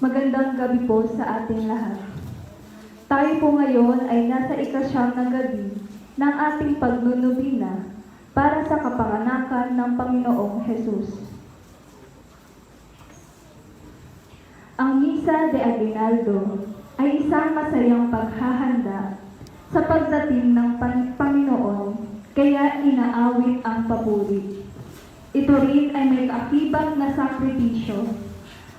Magandang gabi po sa ating lahat. Tayo po ngayon ay nasa ikasyam na gabi ng ating pagnunubina para sa kapanganakan ng Panginoong Hesus. Ang Misa de Aguinaldo ay isang masayang paghahanda sa pagdating ng Panginoon, kaya inaawit ang papuri. Ito rin ay may kaakibang na sakripisyo,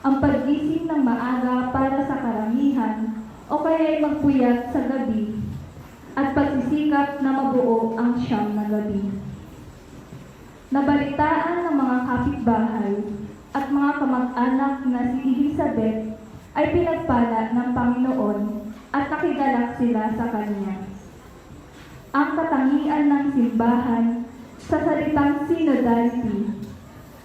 ang paggising ng maaga para sa karamihan o kaya ay magpuyat sa gabi at pagsisikap na mabuo ang siyam na gabi. Nabalitaan ng mga kapitbahay at mga kamag-anak na si Elizabeth ay pinagpala ng Panginoon at nakigalak sila sa kanya. Ang katangian ng simbahan sa salitang synodality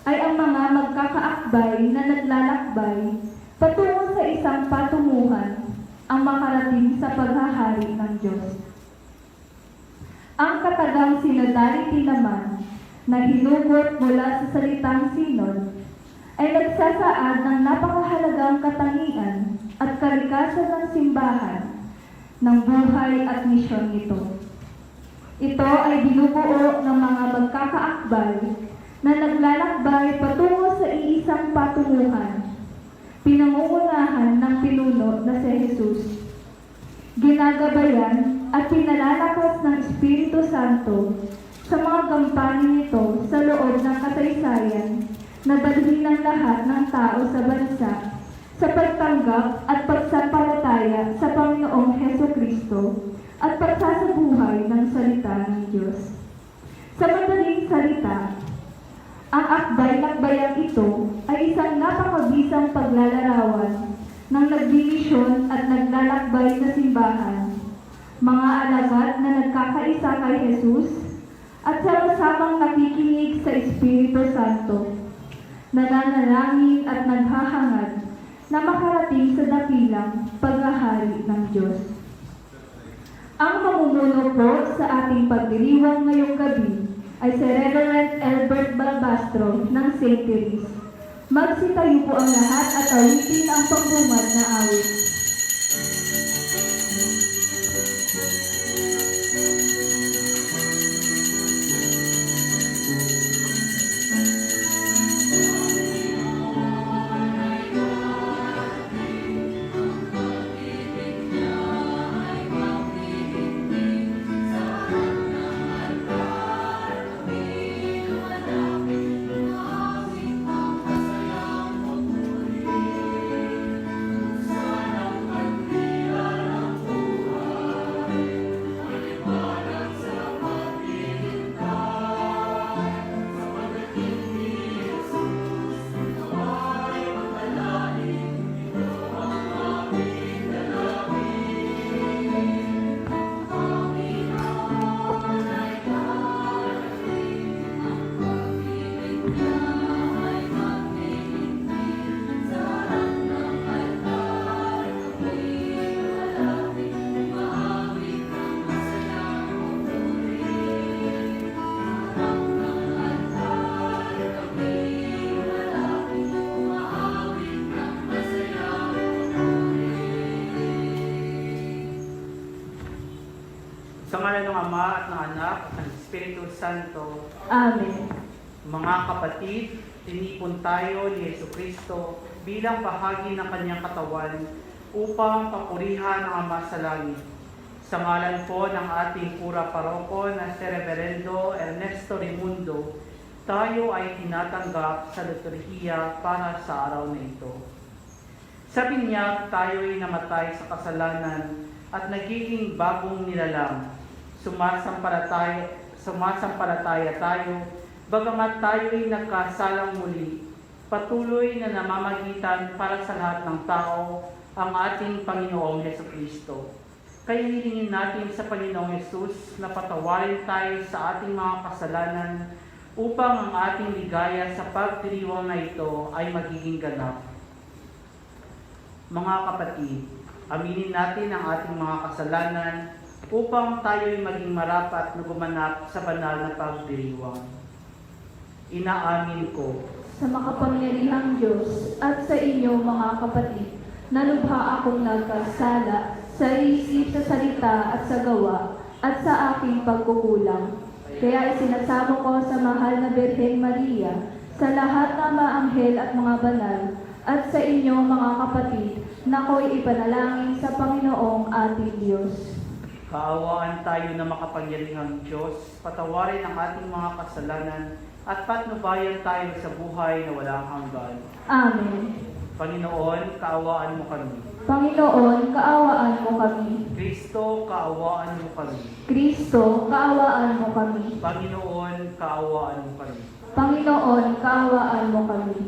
ay ang mga magkakaakbay na naglalakbay patungo sa isang patunguhan ang makarating sa paghahari ng Diyos. Ang katagang synodality naman na hinugot mula sa salitang synod ay nagsasaad ng napakahalagang katangian at kalikasan ng simbahan ng buhay at misyon nito. Ito ay binubuo ng mga magkakaakbay na naglalakbay patungo sa iisang patunguhan, pinangungunahan ng pinuno na si Jesus. Ginagabayan at pinalalakas ng Espiritu Santo sa mga gampanin nito sa loob ng kasaysayan na dalhin ng lahat ng tao sa bansa sa pagtanggap at pagsampalataya sa Panginoong Hesukristo at pagsasabuhay ng salita ng Diyos. Sa madaling salita, ang akbay-lakbayang ito ay isang napakabisang paglalarawan ng nagdimisyon at naglalakbay na simbahan, mga alagad na nagkakaisa kay Jesus at sama-samang nakikinig sa Espiritu Santo, nananalangin at naghahangad na makarating sa dakilang paghahari ng Diyos. Ang mamumuno po sa ating pagdiriwang ngayong gabi ay si Reverend Albert Balbastro ng St. Therese. Magsitayo po ang lahat at awitin ang pagbungad na awit. Sa ngalan ng Ama at ng Anak at ng Espiritu Santo. Amen. Mga kapatid, tinipon tayo ni Jesucristo bilang bahagi ng kanyang katawan upang papurihan ang Ama sa langit. Sa ngalan po ng ating pura paroko na si Reverendo Ernesto Raimundo, tayo ay tinatanggap sa liturhiya para sa araw na ito. Sa binyag, tayo ay namatay sa kasalanan at nagiging bagong nilalang. Sumasampalataya tayo, bagamat tayo ay nagkasalang muli. patuloy na namamagitan para sa lahat ng tao ang ating Panginoong Jesucristo. Kaya hilingin natin sa Panginoong Yesus na patawarin tayo sa ating mga kasalanan upang ang ating ligaya sa pagdiriwang na ito ay magiging ganap. Mga kapatid, aminin natin ang ating mga kasalanan upang tayo'y maging marapat na gumanap sa banal na pagdiriwang. Inaamin ko Sa makapangyarihang Diyos at sa inyo mga kapatid, na lubha akong nagkasala sa isip, sa salita at sa gawa at sa aking pagkukulang. Kaya isinasamo ko sa mahal na Birhen Maria, sa lahat ng mga anghel at mga banal, at sa inyo mga kapatid, na ko'y ipanalangin sa Panginoong ating Diyos. kaawaan tayo na makapangyarihang Diyos, patawarin ang ating mga kasalanan at patnubayan tayo sa buhay na walang hanggan. Amen. Panginoon, kaawaan mo kami. Panginoon, kaawaan mo kami. Kristo, kaawaan mo kami. Kristo, kaawaan mo kami. Panginoon, kaawaan mo kami. Panginoon, kaawaan mo kami.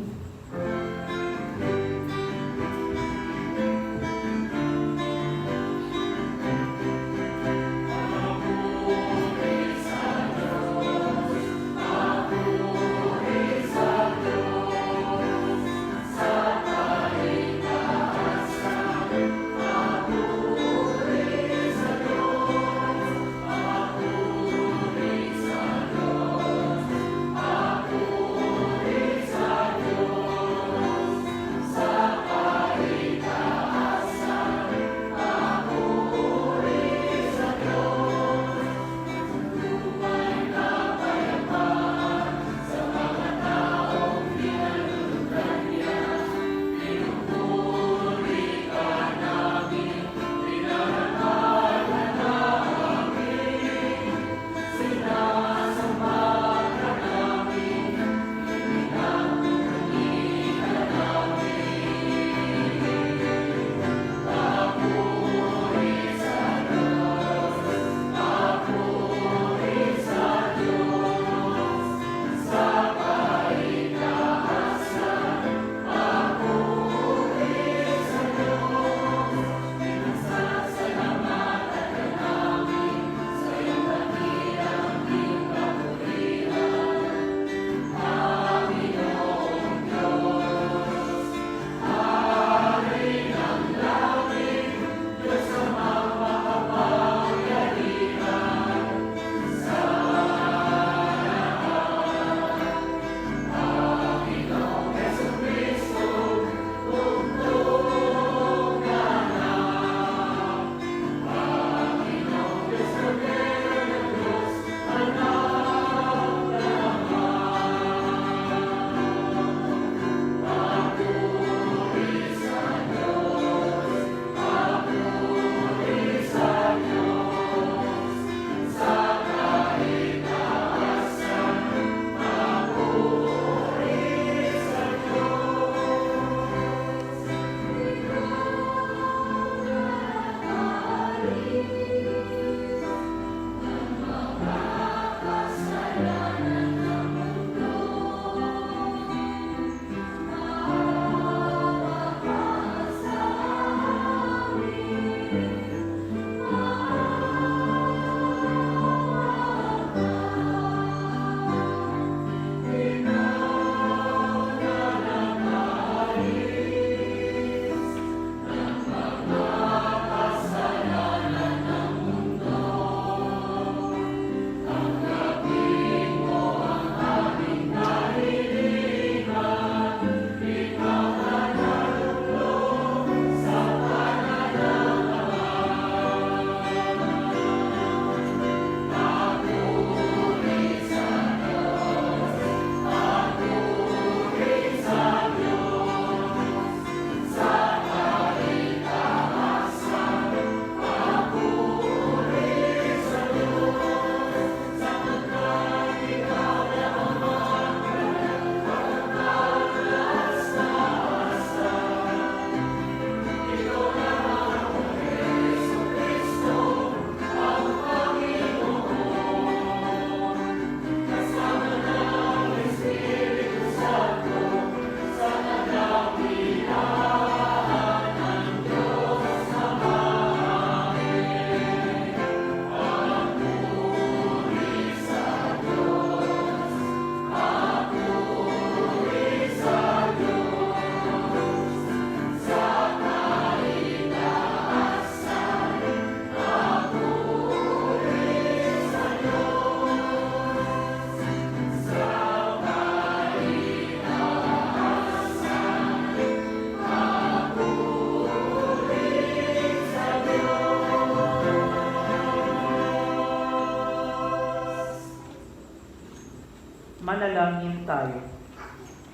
Manalangin tayo.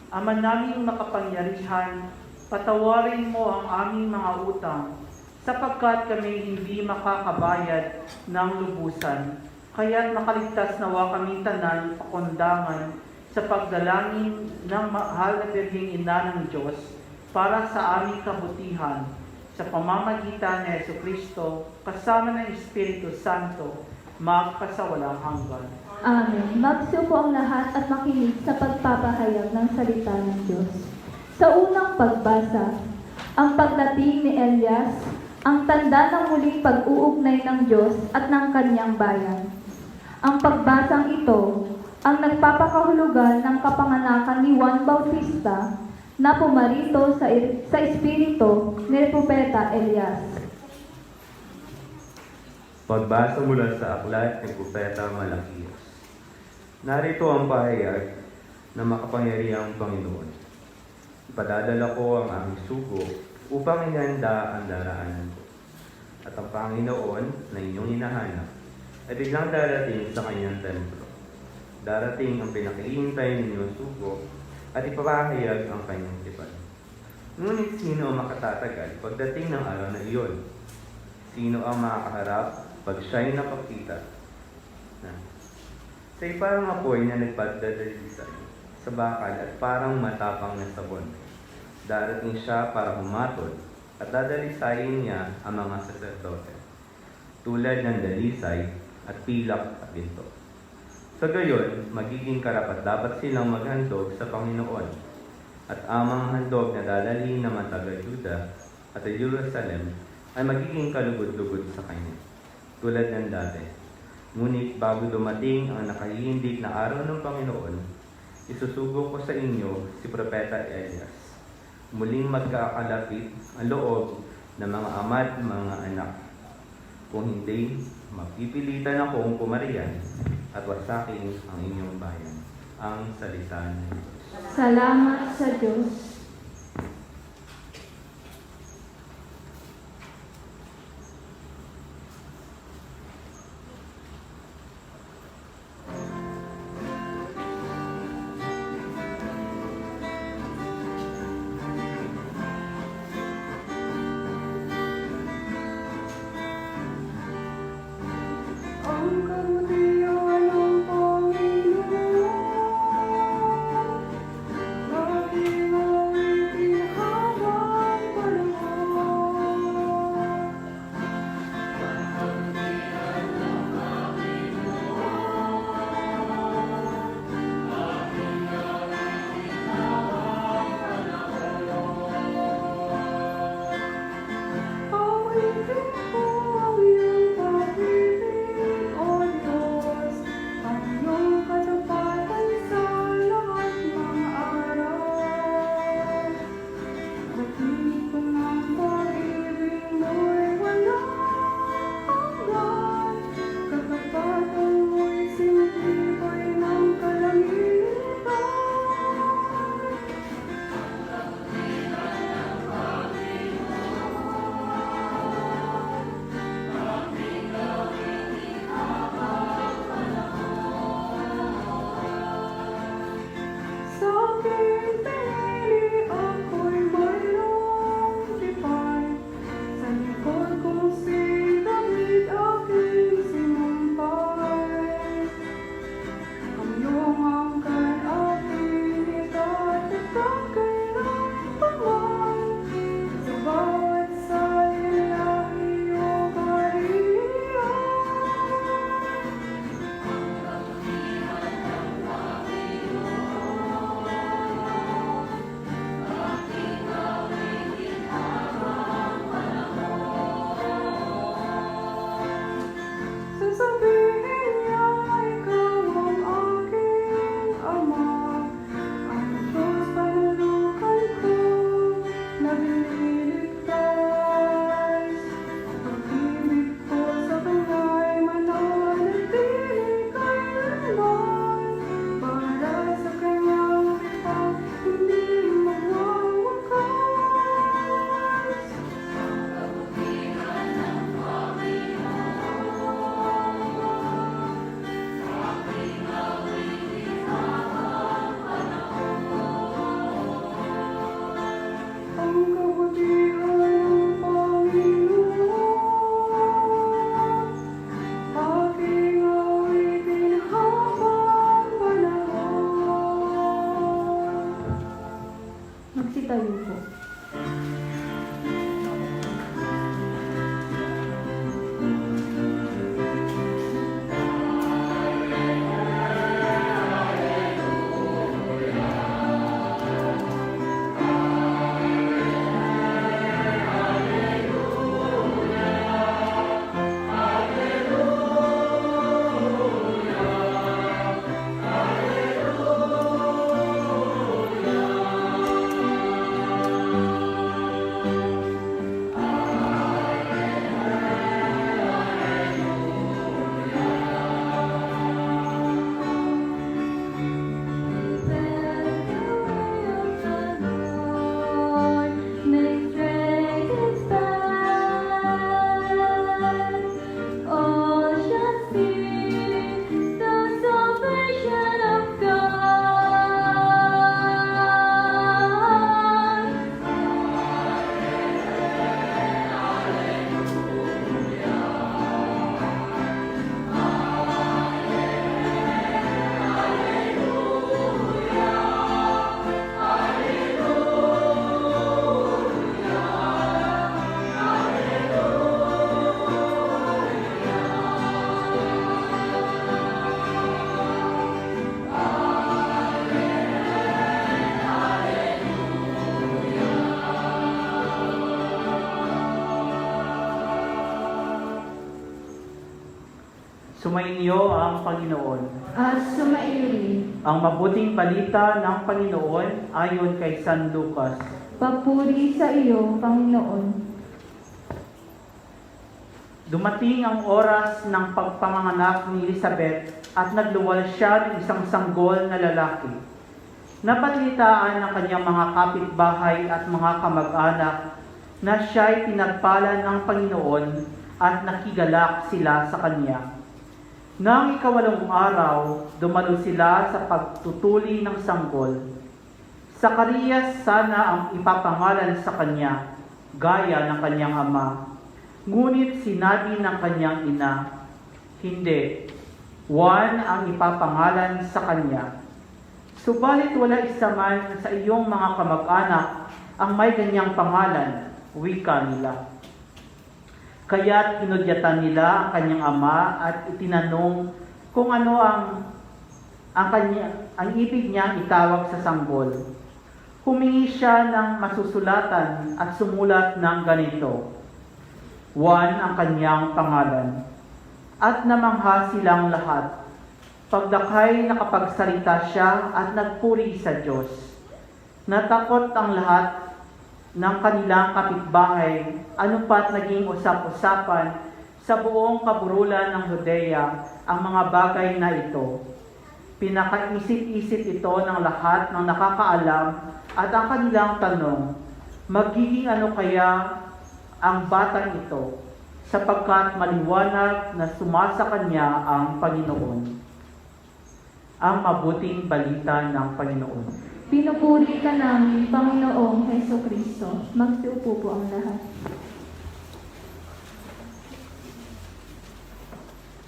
Ama naming makapangyarihan, patawarin mo ang aming mga utang, sapagkat kami hindi makakabayad ng lubusan. Kaya't makaligtas nawa kaming tanan pakundangan sa pagdalangin ng mahal na Birheng Ina ng Diyos para sa aming kabutihan sa pamamagitan ni Jesucristo kasama ng Espiritu Santo magpasawalang hanggan. Amen. Magsupo ang lahat at makinig sa pagpapahayag ng salita ng Diyos. Sa unang pagbasa, ang pagdating ni Elias, ang tanda ng muling pag-uugnay ng Diyos at ng kanyang bayan. Ang pagbasang ito ang nagpapakahulugan ng kapanganakan ni Juan Bautista na pumarito sa espiritu ni Propeta Elias. Pagbasa mula sa aklat ni Propeta Malakias. Narito ang pahayag na makapangyarihang Panginoon. Ipadadala ko ang aming sugo upang inihanda ang daraanan ko. At ang Panginoon na inyong hinahanap ay biglang darating sa kanyang templo. Darating ang pinakihintay ninyong sugo at ipapahayag ang kanyang tipan. Ngunit sino ang makatatagal pagdating ng araw na iyon? Sino ang makakaharap pag siya'y napakita? Siya'y parang apoy na nagpadadalisay sa bakal at parang matapang na sabon. Darating siya para humatol at dadalisayin niya ang mga saserdote, tulad ng dalisay at pilak at ginto. Sa gayon, magiging karapat-dapat silang maghandog sa Panginoon, at ang mga handog na dadalhin ng mga taga-Juda at sa Jerusalem ay magiging kalugod-lugod sa kanya, tulad ng dati. Ngunit bago dumating ang nakahihindik na araw ng Panginoon, isusugo ko sa inyo si Propeta Elias. Muling magkakalapit ang loob ng mga ama at mga anak. Kung hindi, mapipilitan akong pumariyan at wasakin ang inyong bayan. Ang salita ng Diyos. Salamat sa Diyos. Ang kabutihan ng Panginoon, lagi na Magsitayo po. Sumainyo ang Panginoon. At sumaiyo rin. Ang mabuting balita ng Panginoon ayon kay San Lucas. Papuri sa iyo, Panginoon. Dumating ang oras ng pagpanganganak ni Elizabeth at nagluwal siya ng isang sanggol na lalaki. Napatlitaan ng kanyang mga kapitbahay at mga kamag-anak na siya'y pinagpala ng Panginoon at nakigalak sila sa kanya. Nang ikawalong araw, dumalo sila sa pagtutuli ng sanggol. Zacarias sana ang ipapangalan sa kanya, gaya ng kanyang ama. Ngunit sinabi ng kanyang ina, hindi, Juan ang ipapangalan sa kanya. Subalit wala isa man sa iyong mga kamag-anak ang may ganyang pangalan, wika nila. Kaya't hinudyatan nila ang kanyang ama at itinanong kung ano ang ibig niyang itawag sa sanggol. Humingi siya ng masusulatan at sumulat ng ganito, Juan ang kanyang pangalan. At namangha silang lahat. Pagdakay nakapagsalita siya at nagpuri sa Diyos. Natakot ang lahat ng kanilang kapitbahay, ano pa't naging usap-usapan sa buong kaburulan ng Judea ang mga bagay na ito. Pinakaisip-isip ito ng lahat ng nakakaalam at ang kanilang tanong, magiging ano kaya ang batang ito, sapagkat maliwanag na sumasa kanya ang Panginoon. Ang mabuting balita ng Panginoon. Pinupuri ka namin, Panginoong Heso Kristo. Magsiupo po ang lahat.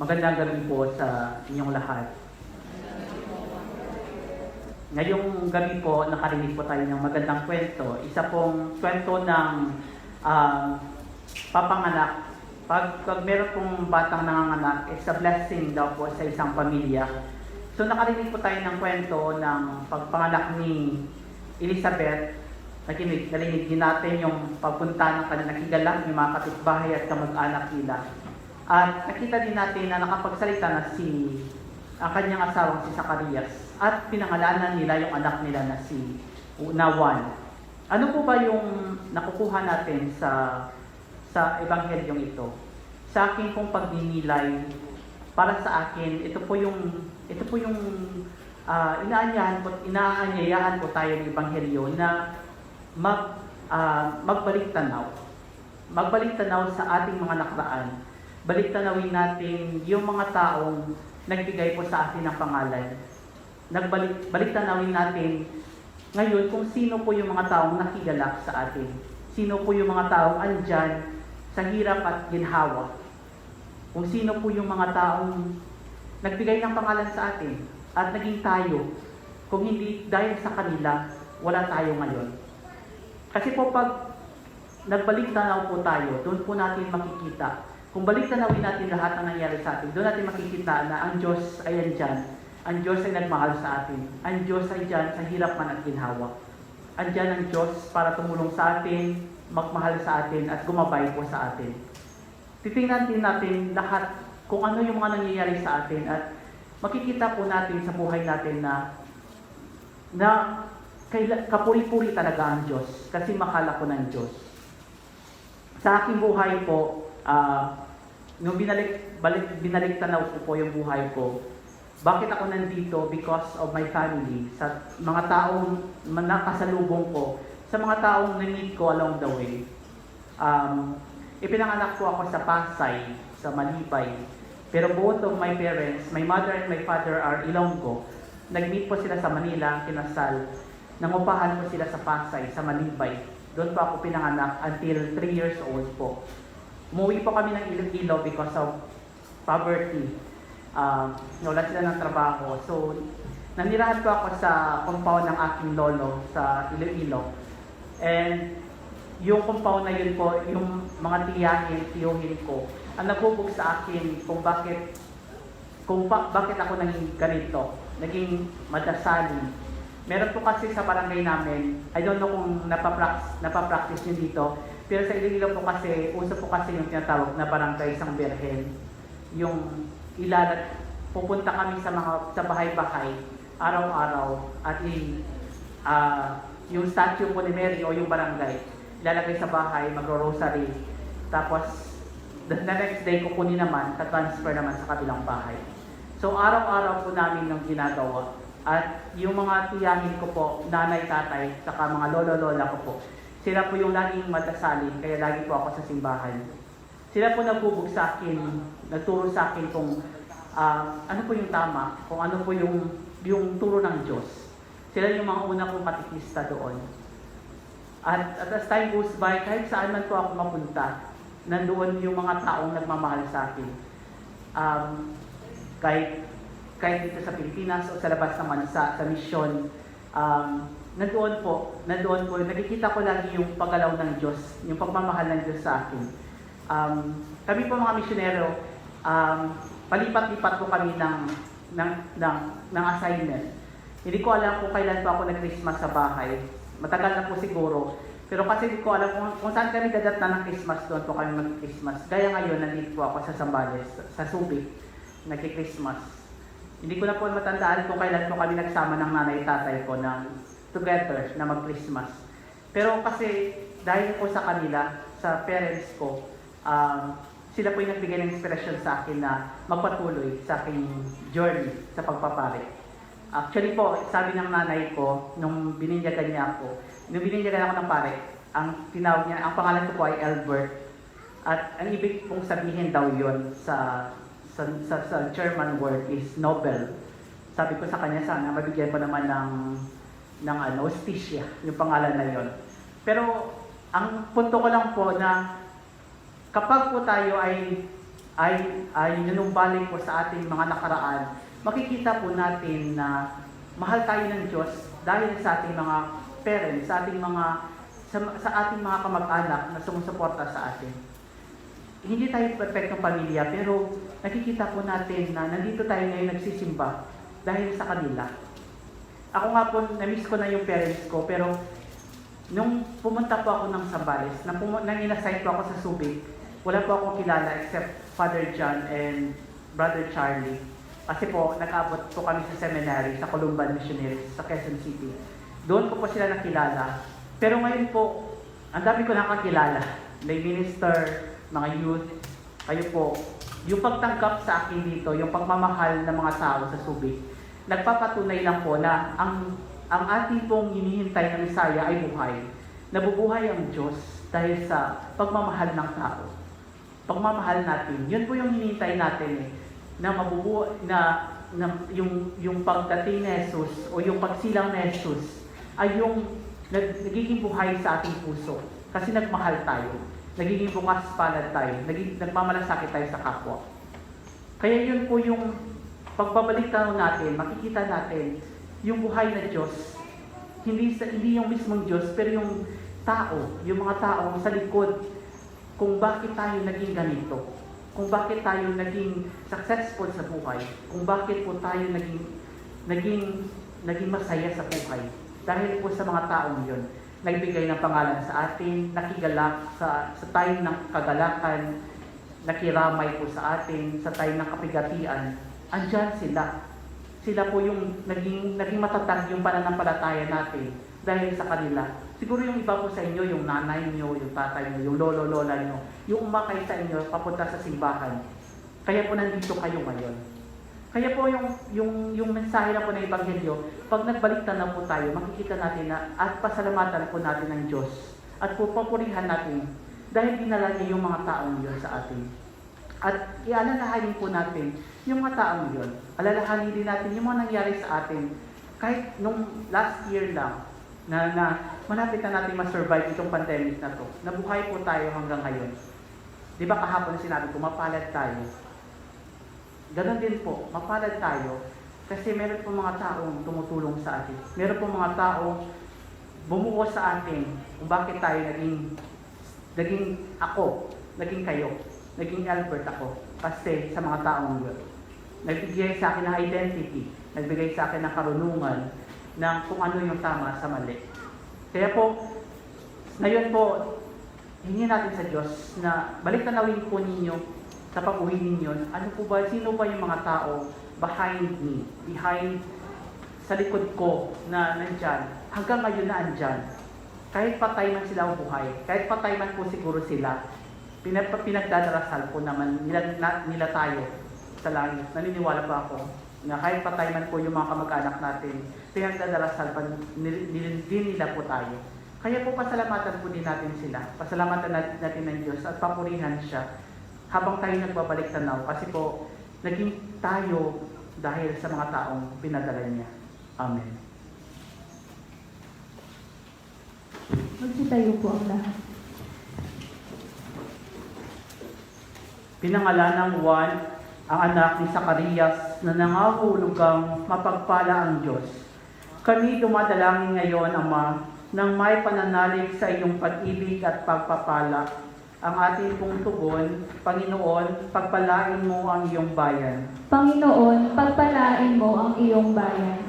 Magandang gabi po sa inyong lahat. Ngayong gabi po, nakarinig po tayo ng magandang kwento. Isa pong kwento ng papanganak. Pag meron pong batang nanganganak, it's a blessing daw po sa isang pamilya. So nakarinig po tayo ng kwento ng pagpanganak ni Elizabeth. Narinig din natin yung pagpunta ng kanilang nakigalak, yung mga kapitbahay at kamag-anak nila. At nakita din natin na nakapagsalita na ang kanyang asawang si Zacarias. At pinangalanan nila yung anak nila na si Juan. Ano po ba yung nakukuha natin sa ebanghelyong ito? Sa akin pong pagninilay, para sa akin, ito po yung inaanyayahan po tayo ng ebanghelyo na magbalik tanaw. Magbalik tanaw sa ating mga nakaraan. Balik tanawin natin yung mga taong nagbigay po sa atin ng pangalan. Balik tanawin natin ngayon kung sino po yung mga taong nakigalak sa atin. Sino po yung mga taong andyan sa hirap at ginhawa. Kung sino po yung mga taong nagbigay ng pangalan sa atin at naging tayo. Kung hindi dahil sa kanila, wala tayo ngayon. Kasi po pag nagbalik tanaw po tayo, doon po natin makikita. Kung balik tanawin natin lahat ng nangyari sa atin, doon natin makikita na ang Diyos ay andyan. Ang Diyos ay nagmahal sa atin. Ang Diyos ay dyan sa hirap man at ginhawa. Andyan ang Diyos para tumulong sa atin, magmahal sa atin, at gumabay po sa atin. Titingnan din natin lahat kung ano yung mga nangyayari sa atin at makikita po natin sa buhay natin na kapuri-puri talaga ang Diyos kasi mahal ako ng Diyos. Sa aking buhay po, nung binalik tanaw ko po yung buhay ko, bakit ako nandito? Because of my family, sa mga taong nakasalubong ko, sa mga taong na-meet ko along the way. Ipinanganak po ako sa Pasay, sa Malibay. Pero both of my parents, my mother and my father are Ilonggo. Nag-meet po sila sa Manila, kinasal. Nangupahan po sila sa Pasay, sa Malibay. Doon po ako pinanganak until 3 years old po. Umuwi po kami ng Iloilo because of poverty. Wala sila ng trabaho. So, nanirahan po ako sa compound ng aking lolo sa Iloilo. And yung compound na yun po, yung mga tiyuhin ko, ang naghubog sa akin kung bakit ako naging ganito, naging madasali. Meron po kasi sa barangay namin, I don't know kung napapractice nyo dito, pero sa Iloilo po kasi, uso po kasi yung tinatawag na barangay Sang Birhen. Yung pupunta kami sa bahay-bahay, araw-araw, at yung statue po ni Mary o yung barangay, ilalagay sa bahay, magro-rosary, tapos the next day kukunin naman, transfer naman sa kabilang bahay. So araw-araw po namin yung ginagawa. At yung mga tiyahin ko po, nanay, tatay, saka mga lolo-lola ko po, sila po yung laging matasalin, kaya lagi po ako sa simbahan. Sila po nagbubog sa akin, nagturo sa akin kung ano po yung tama, kung ano po yung turo ng Diyos. Sila yung mga una kong katikista doon. At as time goes by, kahit saan man po ako mapunta, nandoon yung mga taong nagmamahal sa akin. Kahit dito sa Pilipinas o sa labas ng bansa, sa misyon, nandoon po, nakikita ko lagi yung paggalaw ng Diyos, yung pagmamahal ng Diyos sa akin. Kami po mga misyonero, palipat-lipat po kami ng assignment. Hindi ko alam kung kailan po ako nag-Christmas sa bahay. Matagal na po siguro. Pero kasi hindi ko alam kung saan kami dadatnan ng Christmas, doon po kami mag-Christmas. Gaya ngayon, nandito po ako sa Zambales, sa Subic, nag-Christmas. Hindi ko na po matandaan kung kailan po kami nagsama ng nanay-tatay ko together na mag-Christmas. Pero kasi dahil po sa kanila, sa parents ko, sila po yung nagbigay ng inspirasyon sa akin na magpatuloy sa aking journey sa pagpapare. Actually po, sabi ng nanay ko, nung bininyagan ako ng pare, ang pangalan ko po ay Albert. At ang ibig pong sabihin daw yun sa German word is Nobel. Sabi ko sa kanya, sana mabigyan ko naman ng Auspicia, yung pangalan na yon. Pero ang punto ko lang po na kapag po tayo ay nanumbalik po sa ating mga nakaraan, makikita po natin na mahal tayo ng Diyos dahil sa ating mga parents, sa ating mga kamag-anak na sumusuporta sa atin. Hindi tayo perfectong pamilya, pero nakikita po natin na nandito tayo ngayon nagsisimba dahil sa kanila. Ako nga po, na-miss ko na yung parents ko, pero nung pumunta po ako ng Zambales, nang inassign po ako sa Subic, wala po akong kilala except Father John and Brother Charlie. Kasi po, nag-abot po kami sa seminary, sa Columban Missionaries, sa Quezon City. Doon ko po sila nakilala. Pero ngayon po, ang dami ko nakakilala. Lay minister, mga youth, kayo po, yung pagtanggap sa akin dito, yung pagmamahal ng mga tao sa Subic, nagpapatunay lang po na ang ating pong hinihintay na Misaya ay buhay. Nabubuhay ang Diyos dahil sa pagmamahal ng tao. Pagmamahal natin, yun po yung hinihintay natin na mabubuhay, na yung pagdating ni Jesus o yung pagsilang ni Jesus ay yung nagiging buhay sa ating puso kasi nagmahal tayo. Nagiging bukas palad tayo, nagmamalasakit tayo sa kapwa. Kaya yun po yung pagbabalik natin, makikita natin yung buhay na Diyos. Hindi yung mismong Diyos, pero yung tao, yung mga tao sa likod kung bakit tayo naging ganito, kung bakit tayo naging successful sa buhay, kung bakit po tayo naging masaya sa buhay. Dahil po sa mga taong yun, nagbigay ng pangalan sa atin, nakigalak sa time ng kagalakan, nakiramay po sa atin, sa time ng kapigatian. Andyan sila. Sila po yung naging matatag yung pananampalataya natin dahil sa kanila. Siguro yung iba po sa inyo, yung nanay nyo, yung tatay nyo, yung lolo-lola nyo, yung umakay sa inyo, papunta sa simbahan. Kaya po nandito kayo ngayon. Kaya po yung mensahe na po ng Ebanghelyo, pag nagbaliktad na po tayo, makikita natin na at pasalamatan po natin ng Diyos at po papurihan natin dahil dinala niya yung mga taong yun sa atin. At ialalahanin po natin yung mga taong yun. Alalahanin din natin yung mga nangyari sa atin kahit nung last year lang na malapit na natin ma-survive itong pandemic na to. Nabuhay po tayo hanggang ngayon. Di ba kahapon sinabi ko, mapalad tayo. Ganon din po, mapalad tayo kasi meron po mga taong tumutulong sa atin. Meron po mga taong bumuo sa atin kung bakit tayo naging kayo, naging Albert ako. Kasi sa mga taong yun. Nagbigay sa akin ng identity, nagbigay sa akin ng karunungan ng kung ano yung tama sa mali. Kaya po, ngayon po, hingin natin sa Diyos na balik-tanawin po ninyo sa pag-uwi ninyo, ano po ba, sino ba yung mga tao behind me, sa likod ko na nandyan, hanggang ngayon na andyan. Kahit patay man sila o buhay, kahit patay man po siguro sila, pinagdadarasal po naman nila tayo sa langit. Naniniwala pa ako na kahit patay man po yung mga kamag-anak natin, pinagdadarasal pa din nila po tayo. Kaya po pasalamatan po din natin sila. Pasalamatan natin ng Diyos at papurihan siya habang tayo nagbabalik tanaw kasi po naging tayo dahil sa mga taong pinadala niya. Amen. Magsitayo po ang lahat. Pinangalan ng Juan, ang anak ni Zacarias na nangahulugang mapagpala ang Diyos. Kami dumadalangin ngayon, Ama, nang may pananalig sa iyong pag-ibig at pagpapala. Ang ating pong tugon, Panginoon, pagpalain mo ang iyong bayan. Panginoon, pagpalain mo ang iyong bayan.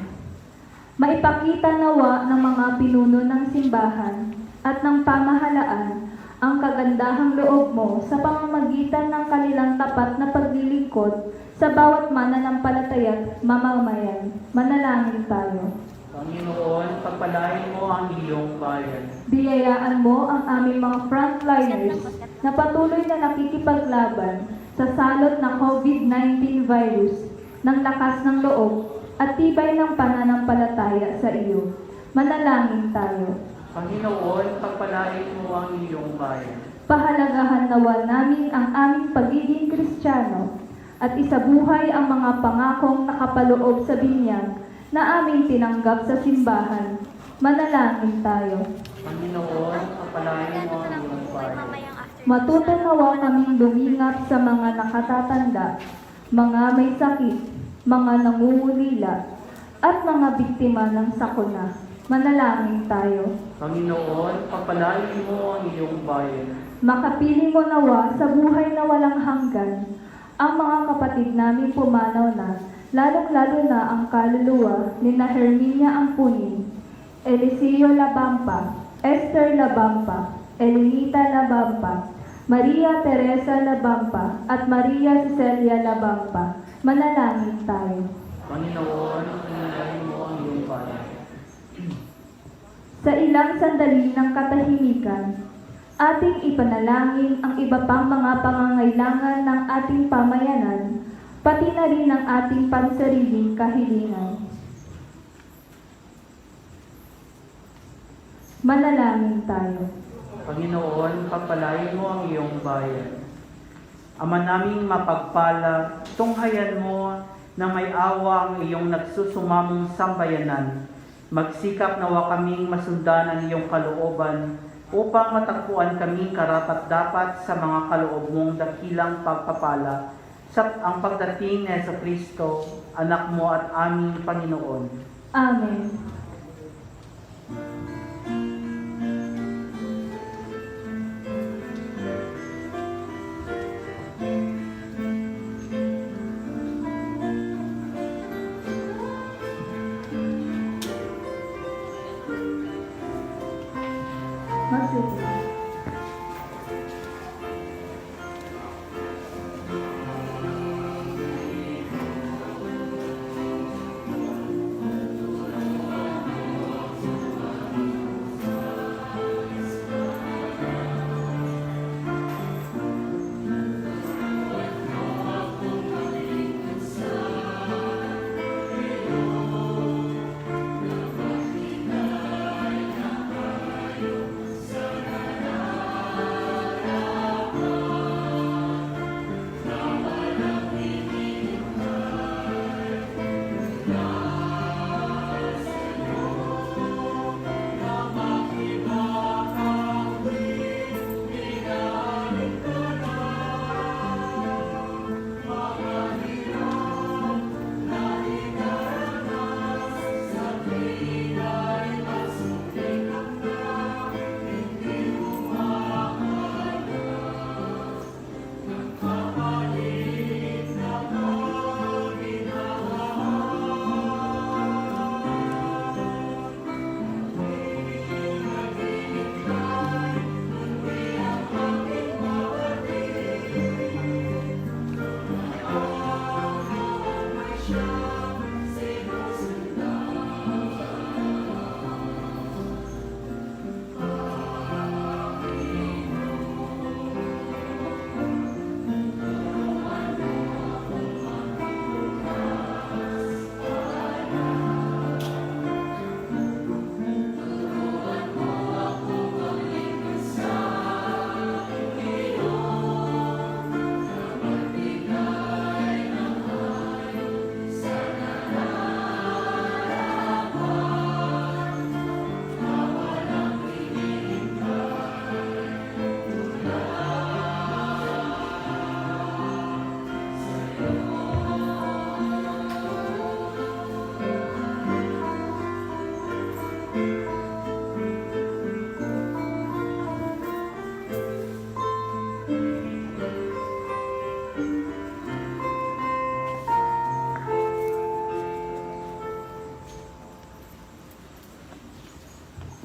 Maipakita nawa ng mga pinuno ng simbahan at ng pamahalaan ang kagandahang loob mo sa pamamagitan ng kanilang tapat na paglilingkod sa bawat mananampalataya at mamamayan. Manalangin tayo. Panginoon, pagpalain mo ang iyong bayan. Biyayaan mo ang aming mga frontliners na patuloy na nakikipaglaban sa salot ng COVID-19 virus ng lakas ng loob at tibay ng pananampalataya sa iyo. Manalangin tayo. Panginoon, pagpalain mo ang iyong bayan. Pahalagahan nawa namin ang aming pagiging Kristiyano at isabuhay ang mga pangakong nakapaloob sa binyag na aming tinanggap sa simbahan. Manalangin tayo. Panginoon, pagpalain mo ang iyong bayan. Matuto nawa kaming lumingap sa mga nakatatanda, mga may sakit, mga nangungulila, at mga biktima ng sakuna. Manalangin tayo. Panginoon, pagpalain mo ang iyong bayan. Makapiling mo nawa sa buhay na walang hanggan ang mga kapatid namin pumanaw na, lalong-lalo na ang kaluluwa ni na Herminia Ampunin, Eliseo Labampa, Esther Labampa, Elenita Labampa, Maria Teresa Labampa, at Maria Cecilia Labampa. Manalangin tayo. Panginoon, pagpalain mo ang iyong bayan. Sa ilang sandali ng katahimikan, ating ipanalangin ang iba pang mga pangangailangan ng ating pamayanan, pati na rin ang ating pansariling kahilingan. Manalangin tayo. Panginoon, pagpalain mo ang iyong bayan. Ama naming mapagpala, tunghayan mo na may awa ang iyong nagsusumamong sambayanan. Magsikap nawa kaming masundan ang iyong kalooban upang matagpuan kaming karapat-dapat sa mga kaloob mong dakilang pagpapala sa ang pagdating ni Jesucristo, anak mo at aming Panginoon. Amen. Magsisimula.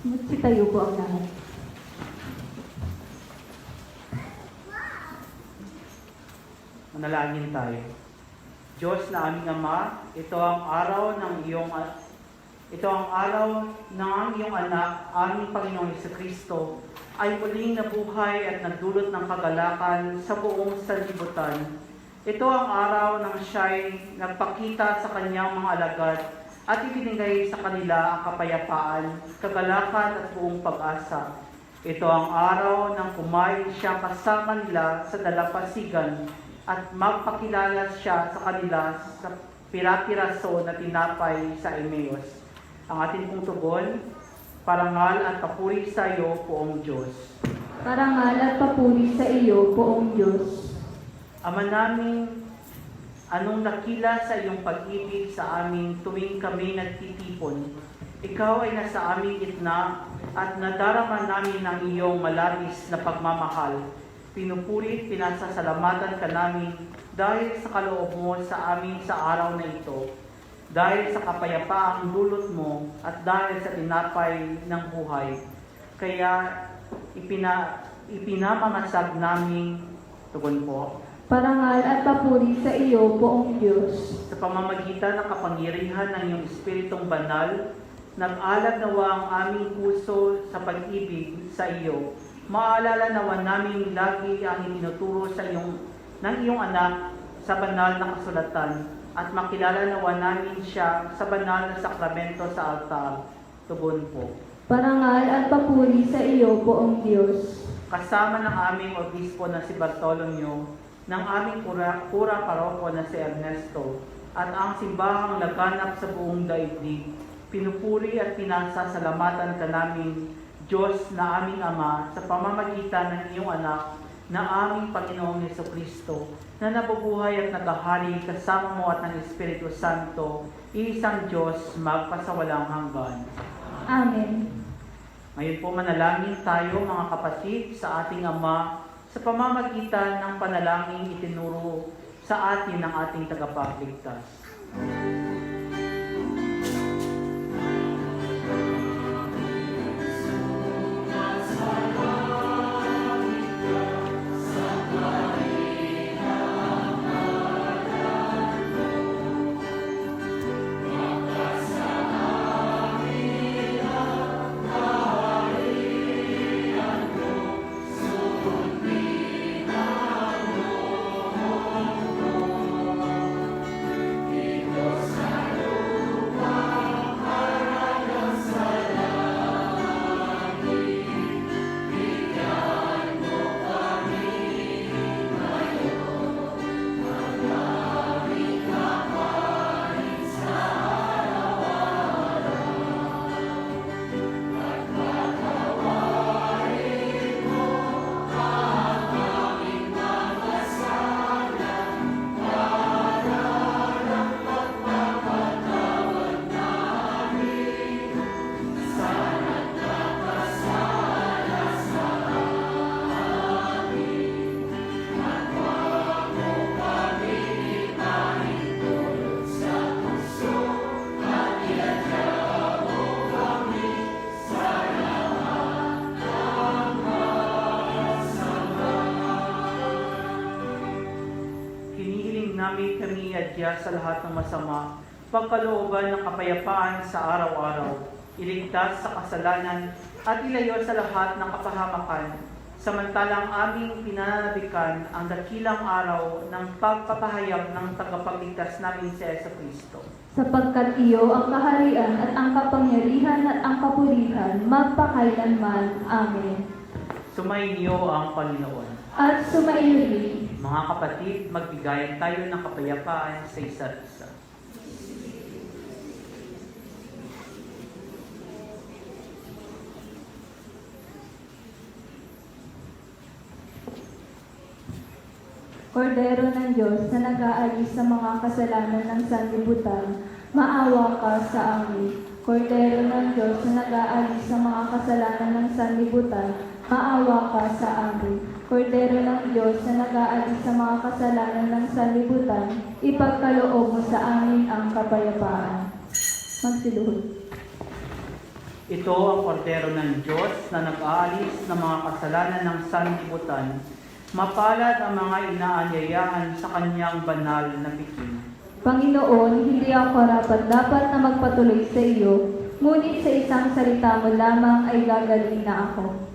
Magsitayo po ang lahat. Manalangin tayo. Diyos na aming Ama, ito ang araw ng iyong anak, aming Panginoong Jesucristo, ay muling nabuhay at nagdulot ng kagalakan sa buong sanlibutan. Ito ang araw ng siya'y nagpakita sa kanyang mga alagad at ibinigay sa kanila ang kapayapaan, kagalakan at buong pag-asa. Ito ang araw ng kumain siya kasama nila sa dalampasigan at magpakilala siya sa kanila sa pira-piraso na tinapay sa Emmaus. Ang ating pong tugon, parangal at papuri sa iyo, Poong Diyos. Parangal at papuri sa iyo, Poong Diyos. Ama namin, anong nakila sa iyong pag-ibig sa amin tuwing kami nagtitipon. Ikaw ay nasa aming gitna at nadarama namin ang iyong malabis na pagmamahal. Pinupuri, pinasasalamatan ka namin dahil sa kaloob mo sa amin sa araw na ito. Dahil sa kapayapaang dulot mo at dahil sa tinapay ng buhay. Kaya ipinamangasag namin, tugon po, Parangal at papuri sa iyo, Poong Diyos. sa pamamagitan ng kapangyarihan ng iyong Espiritong Banal, nag-alag nawa ang aming puso sa pag-ibig sa iyo. Maalala nawa namin lagi ang itinuturo ng iyong anak sa banal na kasulatan at makilala nawa namin siya sa banal na sakramento sa altar. Tugon po. Parangal at papuri sa iyo, Poong Diyos. Kasama ng aming obispo na si Bartolomeo, ng aming pura paroko na si Ernesto, at ang simbahang laganap sa buong daigdig, pinupuri at pinasasalamatan ka namin, Diyos na aming Ama, sa pamamagitan ng iyong anak, na aming Panginoong Jesucristo, na nabubuhay at nagahari kasama mo at ng Espiritu Santo, iisang Diyos magpasawalang hanggan. Amen. Ngayon po manalangin tayo mga kapatid sa ating Ama sa pamamagitan ng panalangin itinuro sa atin ng ating tagapagligtas. Sa namin kami adya sa lahat ng masama, pagkalooban ng kapayapaan sa araw-araw, iligtas sa kasalanan at ilayo sa lahat ng kapahamakan, samantalang aming pinananabikan ang dakilang araw ng pagpapahayag ng tagapagligtas namin si Jesucristo. Sapagkat iyo ang kaharian at ang kapangyarihan at ang kapurihan magpakailanman. Amen. Sumainyo ang Panginoon. At sumaiyo rin. Mga kapatid, magbigayan tayo ng kapayapaan sa isa't isa. Kordero ng Diyos na nag-aalis sa mga kasalanan ng sanlibutan, maawa ka sa amin. Kordero ng Diyos na nag-aalis sa mga kasalanan ng sanlibutan, maawa ka sa amin. Kordero ng Diyos na nag-aalis sa mga kasalanan ng sanlibutan, ipagkaloob mo sa amin ang kapayapaan. Magsiluhod. Ito ang kordero ng Diyos na nag-aalis ng mga kasalanan ng sanlibutan. Mapalad ang mga inaanyayahan sa kanyang banal na bikini. Panginoon, hindi ako dapat na magpatuloy sa iyo, ngunit sa isang salita mo lamang ay gagaling na ako.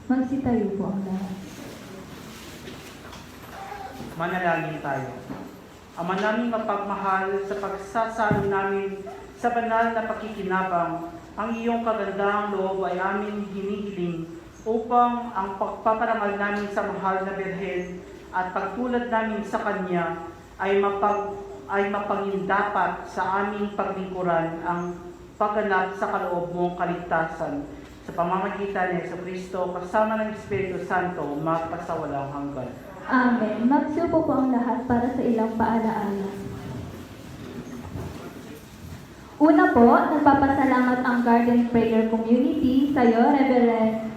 Magsitayo po ang lahat. Manalangin tayo. Ama naming mapagmahal, sa pagsasalo namin sa banal na pakikinabang, ang iyong kagandahang loob ay aming hinihiling upang ang pagpaparangal namin sa mahal na Birhen at pagtulad namin sa Kanya ay mapangindapat sa aming paglingkuran ang pagganap sa kaloob mong kaligtasan sa pamamagitan ni Jesucristo kasama ng Espiritu Santo magpasawalang hanggan. Amen. Magsupo po ang lahat para sa ilang paalaala. Una po, nagpapasalamat ang Garden Prayer Community sa iyo, Reverend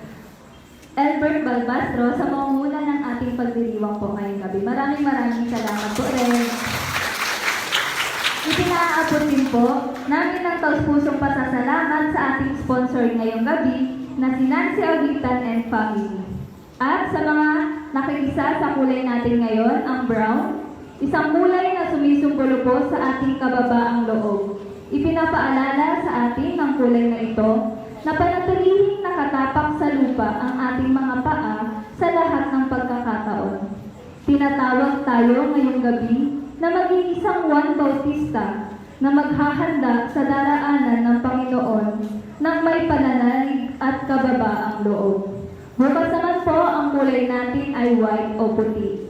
Albert Balbastro, sa pangunguna ng ating pagdiriwang po ngayong gabi. Maraming salamat po rin. Ipinaabot din po namin ng taus-pusong pasasalamat sa ating sponsor ngayong gabi na si Nancy Aulitan and Family. At sa mga nakikisa sa kulay natin ngayon, ang brown, isang kulay na sumisumbolo po sa ating kababaang loob. Ipinapaalala sa atin ng kulay na ito na panatilihing nakatapak sa lupa ang ating mga paa sa lahat ng pagkakataon. Tinatawag tayo ngayong gabi na maging isang Juan Bautista na maghahanda sa daraanan ng Panginoon ng may pananalig at kababaang loob. Bukas naman po ang kulay natin ay white o puti.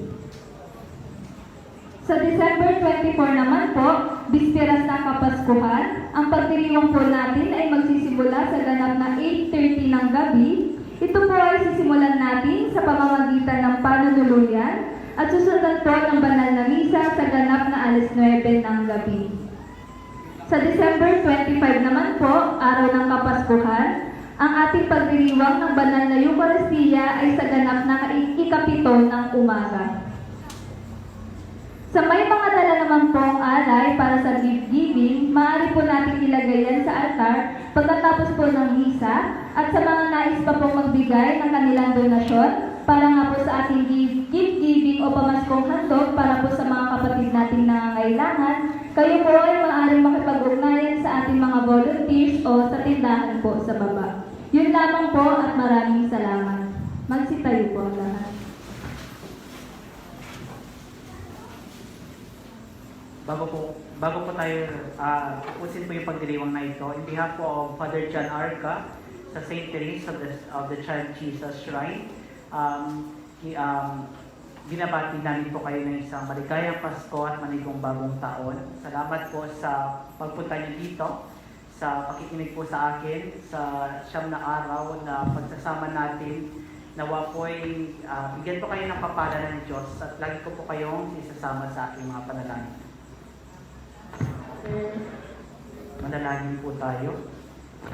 Sa December 24 naman po, bisperas ng Kapaskuhan, ang pagdiriwang po natin ay magsisimula sa ganap na 8:30 ng gabi. Ito po ay sisimulan natin sa pamamagitan ng panunuluyan at susundan po ng banal na misa sa ganap na 9:00 ng gabi. Sa December 25 naman po, araw ng Kapaskuhan, ang ating pagdiriwang ng banal na Eucharistia ay sa ganap na ikapito ng umaga. Sa may mga dala naman pong alay para sa gift-giving, maaari po natin ilagay yan sa altar pagkatapos po ng misa, at sa mga nais pa pong magbigay ng kanilang donasyon para nga po sa ating gift-giving o pamaskong handog para po sa mga kapatid nating nangangailangan, kayo po ay maaaring makipag-ugnayan sa ating mga volunteers o sa tindahan po sa baba. Yun lamang po at maraming salamat. Magsitayo po ang lahat. Bago po tayo tapusin po yung pagdiriwang na ito, in behalf po of Father John Arca sa St. Therese of the Child Jesus Shrine, binabati namin po kayo ng isang maligayang Pasko at manigong bagong taon. Salamat po sa pagpunta niyo dito, sa pakikinig po sa akin, sa siyam na araw na pagsasama natin. Nawa po ay bigyan po kayo ng papala ng Diyos at lagi ko po kayong isasama sa aking mga panalangin. Manalangin po tayo.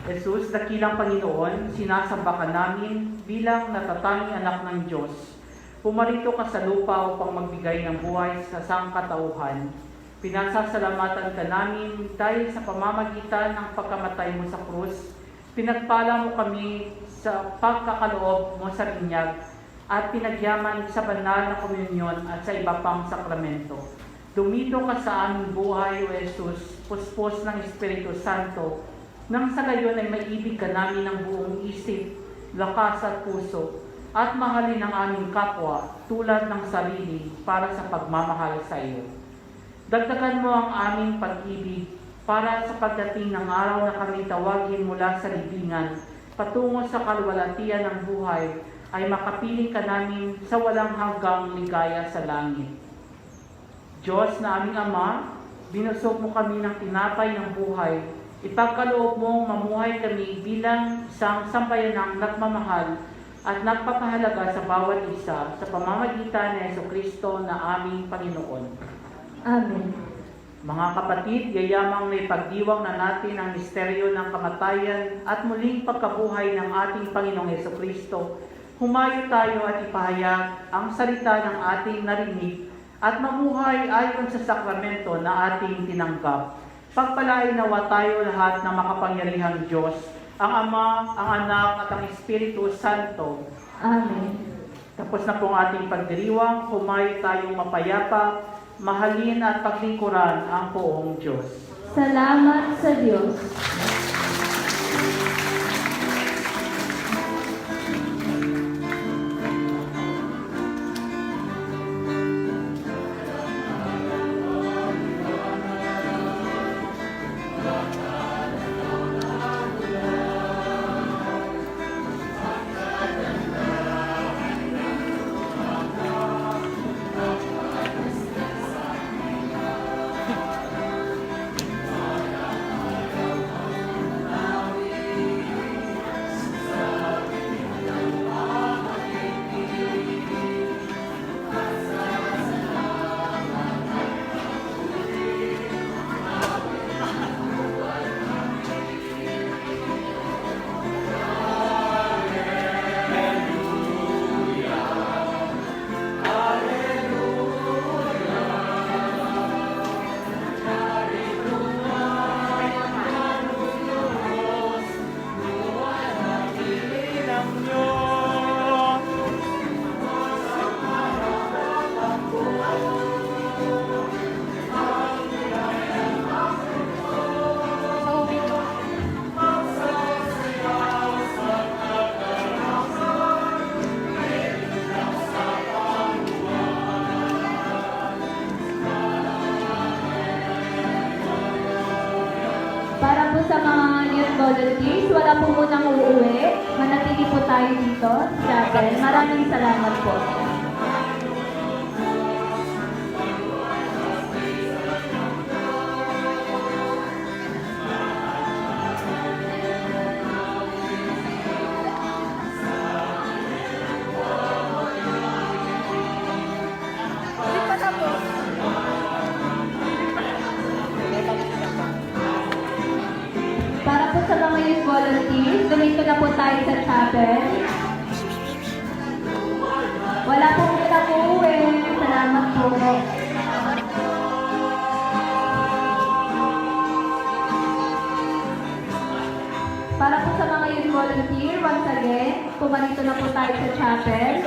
Jesus, dakilang Panginoon, sinasamba ka namin bilang natatanging anak ng Diyos. Pumarito ka sa lupa upang magbigay ng buhay sa sangkatauhan. Pinasasalamatan ka namin dahil sa pamamagitan ng pagkamatay mo sa krus. Pinagpala mo kami sa pagkakaloob mo sa binyag at pinagyaman sa banal na komunyon at sa iba pang sakramento. Dumito ka sa aming buhay, O Jesus, puspos ng Espiritu Santo, nang sa gayon ay maibig ka namin ng buong isip, lakas at puso, at mahalin ang aming kapwa tulad ng sarili para sa pagmamahal sa iyo. Dagdagan mo ang aming pag-ibig para sa pagdating ng araw na kami tawagin mula sa libingan patungo sa kalwalatian ng buhay ay makapiling ka namin sa walang hanggang ligaya sa langit. Diyos na aming Ama, binusog mo kami ng tinapay ng buhay. Ipagkaloob mong mamuhay kami bilang isang sambayanang nagmamahal at nagpapahalaga sa bawat isa sa pamamagitan ni Jesucristo na aming Panginoon. Amen. Mga kapatid, yayamang may pagdiwang na natin ang misteryo ng kamatayan at muling pagkabuhay ng ating Panginoong Jesucristo. Humayo tayo at ipahayag ang salita ng ating narinig at mamuhay ayon sa sakramento na ating tinanggap. Pagpalain nawa tayo lahat ng makapangyarihang Diyos, ang Ama, ang Anak at ang Espiritu Santo. Amen. Tapos na po ang ating pagdiriwang, humayo tayong mapayapa, mahalin at paglingkuran ang poong Diyos. Salamat sa Diyos. volunteers, wala po munang uuwi. Manatili po tayo dito sa chapel. Maraming salamat po. Para po sa mga youth volunteers, dumito na po tayo sa chapel. Wala po muna po uwi. Salamat po. Para po sa mga youth volunteer, once again, pumarito na po tayo sa chapel.